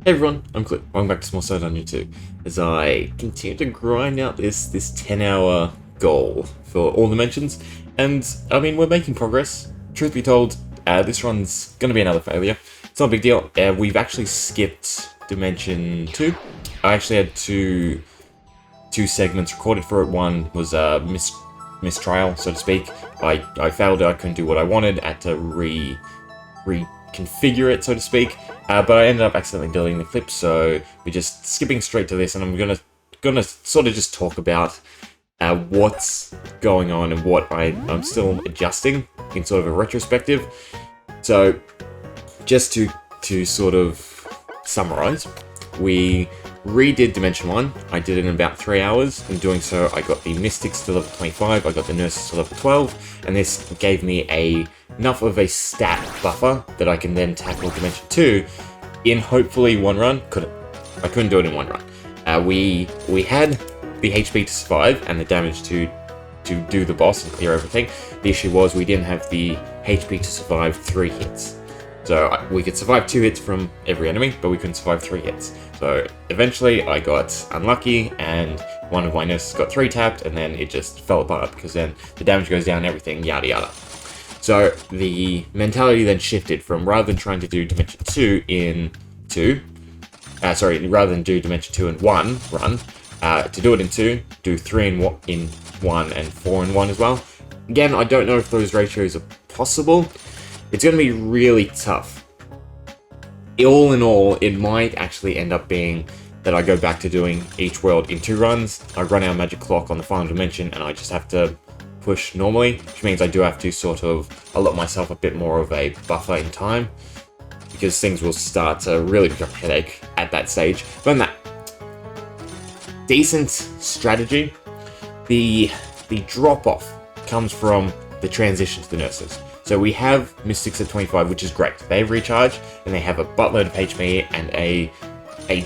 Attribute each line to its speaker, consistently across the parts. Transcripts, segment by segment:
Speaker 1: Hey everyone, I'm Clip. Welcome back to Small Stone Dungeon 2 as I continue to grind out this 10-hour goal for all dimensions. And I mean, we're making progress. Truth be told, this run's going to be another failure. It's not a big deal. We've actually skipped Dimension 2. I actually had two segments recorded for it. One was a mistrial, so to speak. I failed it, I couldn't do what I wanted, had to reconfigure it, so to speak. But I ended up accidentally deleting the clip, so we're just skipping straight to this, and I'm gonna sort of just talk about what's going on and what I'm still adjusting in sort of a retrospective. So, just to sort of summarize, we redid Dimension 1. I did it in about 3 hours. In doing so, I got the Mystics to level 25, I got the Nurses to level 12, and this gave me enough of a stat buffer that I can then tackle Dimension 2 in hopefully one run. I couldn't do it in one run. We had the HP to survive and the damage to do the boss and clear everything. The issue was we didn't have the HP to survive 3 hits. So we could survive 2 hits from every enemy, but we couldn't survive 3 hits. So eventually I got unlucky and one of my nurses got 3 tapped, and then it just fell apart because then the damage goes down and everything, yada yada. So the mentality then shifted from, rather than trying to do Dimension 2 in 2, rather than do Dimension 2 in 1 run, to do it in 2, do 3 in 1 and 4 in 1 as well. Again, I don't know if those ratios are possible. It's going to be really tough. All in all, it might actually end up being that I go back to doing each world in 2 runs. I run our magic clock on the final dimension, and I just have to push normally, which means I do have to sort of allot myself a bit more of a buffer in time, because things will start to really become a headache at that stage. But on that, decent strategy. The drop-off comes from the transition to the nurses. So we have Mystics at 25, which is great. They have recharge, and they have a buttload of HP and a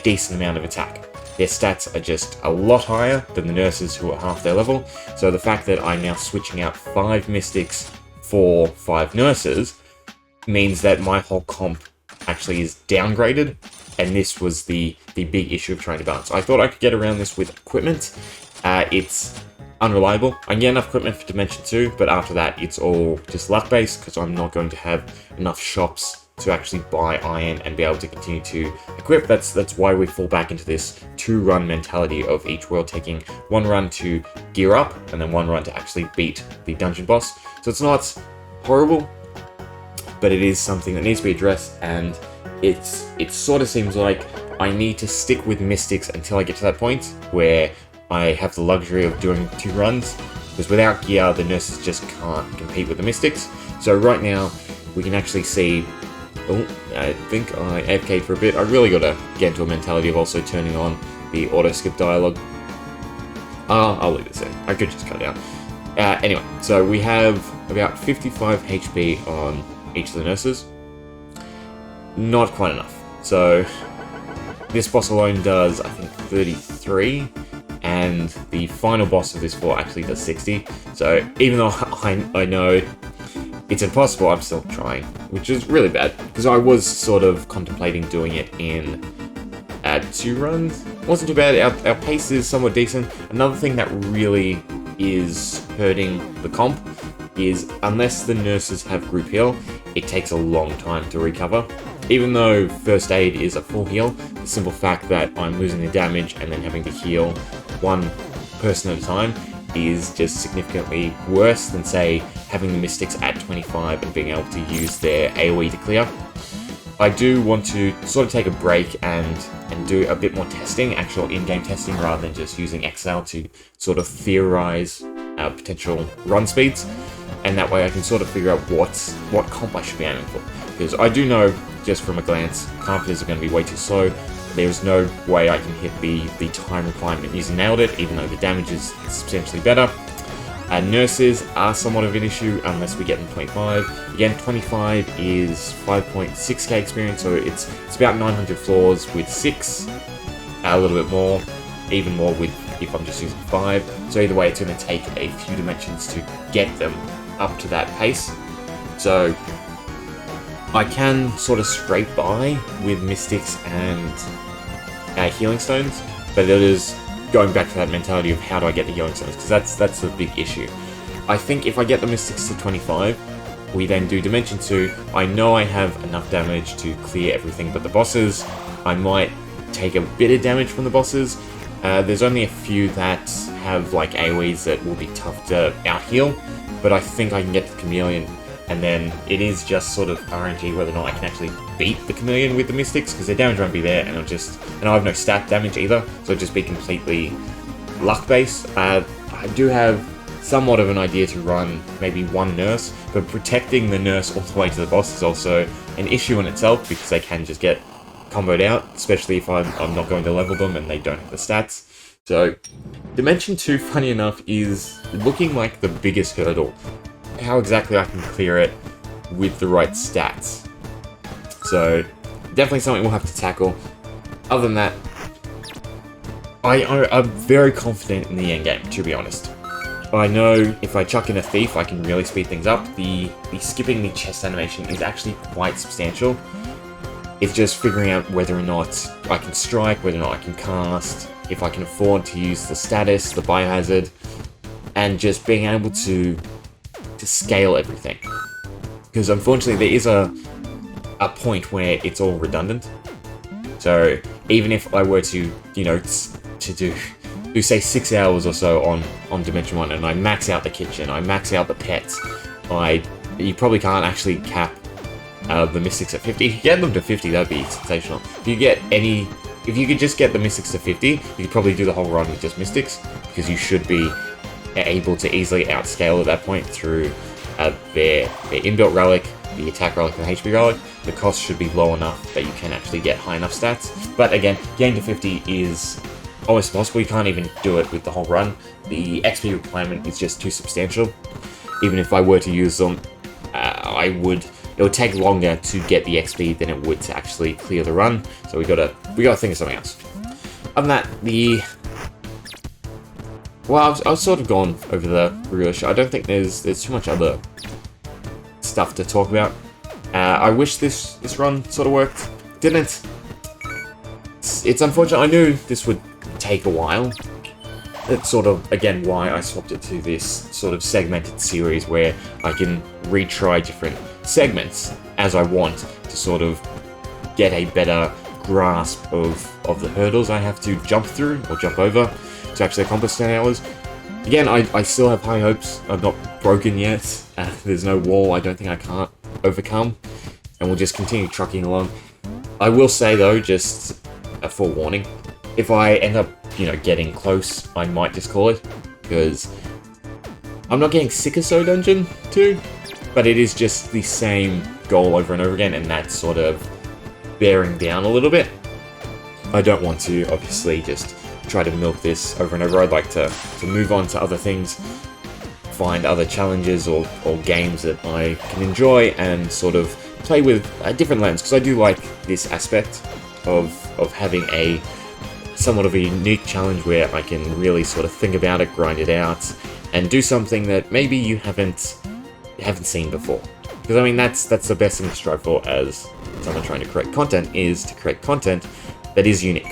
Speaker 1: decent amount of attack. Their stats are just a lot higher than the nurses who are half their level. So the fact that I'm now switching out 5 Mystics for 5 nurses means that my whole comp actually is downgraded, and this was the big issue of trying to balance. I thought I could get around this with equipment. It's unreliable. I can get enough equipment for Dimension 2, but after that it's all just luck-based, because I'm not going to have enough shops to actually buy iron and be able to continue to equip. That's why we fall back into this 2-run mentality of each world taking 1 run to gear up, and then 1 run to actually beat the dungeon boss. So it's not horrible, but it is something that needs to be addressed, and it sort of seems like I need to stick with Mystics until I get to that point where I have the luxury of doing 2 runs, because without gear, the nurses just can't compete with the Mystics. So right now, we can actually see, oh, I think I AFK'd for a bit. I really got to get into a mentality of also turning on the auto-skip dialogue. I'll leave this in. I could just cut down. Anyway, so we have about 55 HP on each of the nurses. Not quite enough. So this boss alone does, I think, 33. And the final boss of this floor actually does 60. So even though I know it's impossible, I'm still trying, which is really bad, because I was sort of contemplating doing it in 2 runs. It wasn't too bad. Our pace is somewhat decent. Another thing that really is hurting the comp is, unless the nurses have group heal, it takes a long time to recover. Even though first aid is a full heal, the simple fact that I'm losing the damage and then having to heal 1 person at a time is just significantly worse than, say, having the Mystics at 25 and being able to use their AoE to clear. I do want to sort of take a break and do a bit more testing, actual in-game testing, rather than just using Excel to sort of theorize potential run speeds. And that way I can sort of figure out what comp I should be aiming for. Because I do know, just from a glance, carpenters are going to be way too slow. There's no way I can hit the time requirement using Nailed It, even though the damage is substantially better. Nurses are somewhat of an issue unless we get them 25. Again, 25 is 5.6k experience, so it's about 900 floors with 6. A little bit more, even more with if I'm just using 5. So either way, it's going to take a few dimensions to get them up to that pace. So I can sort of scrape by with Mystics and Healing Stones, but it is going back to that mentality of how do I get the Healing Stones, because that's the big issue. I think if I get the Mystics to 25, we then do Dimension 2, I know I have enough damage to clear everything but the bosses. I might take a bit of damage from the bosses. There's only a few that have like AoEs that will be tough to out-heal, but I think I can get the Chameleon, and then it is just sort of RNG whether or not I can actually beat the Chameleon with the Mystics, because their damage won't be there, and I have no stat damage either, so it'll just be completely luck-based. I do have somewhat of an idea to run maybe one nurse, but protecting the nurse all the way to the boss is also an issue in itself, because they can just get comboed out, especially if I'm not going to level them and they don't have the stats. So, Dimension 2, funny enough, is looking like the biggest hurdle. How exactly I can clear it with the right stats. So, definitely something we'll have to tackle. Other than that, I'm very confident in the endgame, to be honest. I know if I chuck in a Thief, I can really speed things up. The skipping the chest animation is actually quite substantial. It's just figuring out whether or not I can strike, whether or not I can cast, if I can afford to use the status, the biohazard, and just being able to scale everything. Because unfortunately there is a point where it's all redundant. So even if I were to, you know, to do say 6 hours or so on Dimension 1, and I max out the kitchen, I max out the pets, you probably can't actually cap the Mystics at 50. If you get them to 50, that'd be sensational. If you could just get the Mystics to 50, you could probably do the whole run with just Mystics, because you should be able to easily outscale at that point through their inbuilt relic, the attack relic, and the HP relic. The cost should be low enough that you can actually get high enough stats. But again, getting to 50 is almost impossible. You can't even do it with the whole run. The XP requirement is just too substantial. Even if I were to use them, it would take longer to get the XP than it would to actually clear the run. So we gotta think of something else. Other than that, well, I've sort of gone over the real show. I don't think there's too much other stuff to talk about. I wish this run sort of worked. Didn't. It's unfortunate. I knew this would take a while. That's sort of, again, why I swapped it to this sort of segmented series where I can retry different segments as I want to sort of get a better grasp of the hurdles I have to jump through or jump over to actually accomplish 10 hours. Again, I still have high hopes. I'm not broken yet. There's no wall I don't think I can't overcome, and we'll just continue trucking along. I will say though, just a forewarning, if I end up, getting close, I might just call it, because I'm not getting sick of So Dungeon 2, but it is just the same goal over and over again, and that's sort of bearing down a little bit. I don't want to, obviously, just try to milk this over and over. I'd like to move on to other things, find other challenges or games that I can enjoy, and sort of play with a different lens, because I do like this aspect of having a somewhat of a unique challenge where I can really sort of think about it, grind it out, and do something that maybe you haven't seen before. Because I mean, that's the best thing to strive for as someone trying to create content, is to create content that is unique.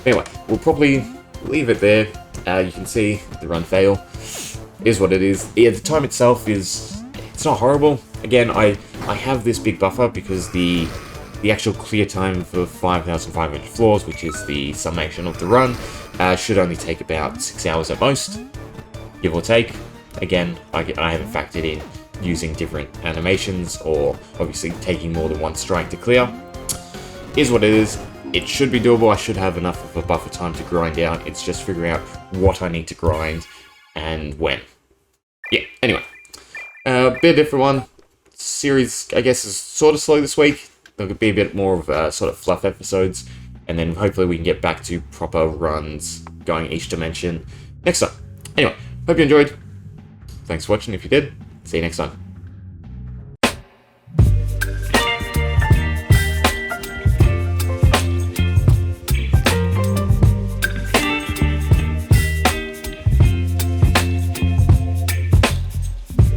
Speaker 1: Anyway, we'll probably leave it there. You can see the run fail is what it is. Yeah, the time itself it's not horrible. Again, I have this big buffer because the actual clear time for 5,500 floors, which is the summation of the run, should only take about 6 hours at most, give or take. Again, I haven't factored in using different animations or obviously taking more than one strike to clear. Is what it is. It should be doable. I should have enough of a buffer time to grind out. It's just figuring out what I need to grind and when. Yeah, anyway. Bit different one. Series, I guess, is sort of slow this week. There'll be a bit more of sort of fluff episodes, and then hopefully we can get back to proper runs going each dimension next time. Anyway, hope you enjoyed. Thanks for watching if you did. See you next time.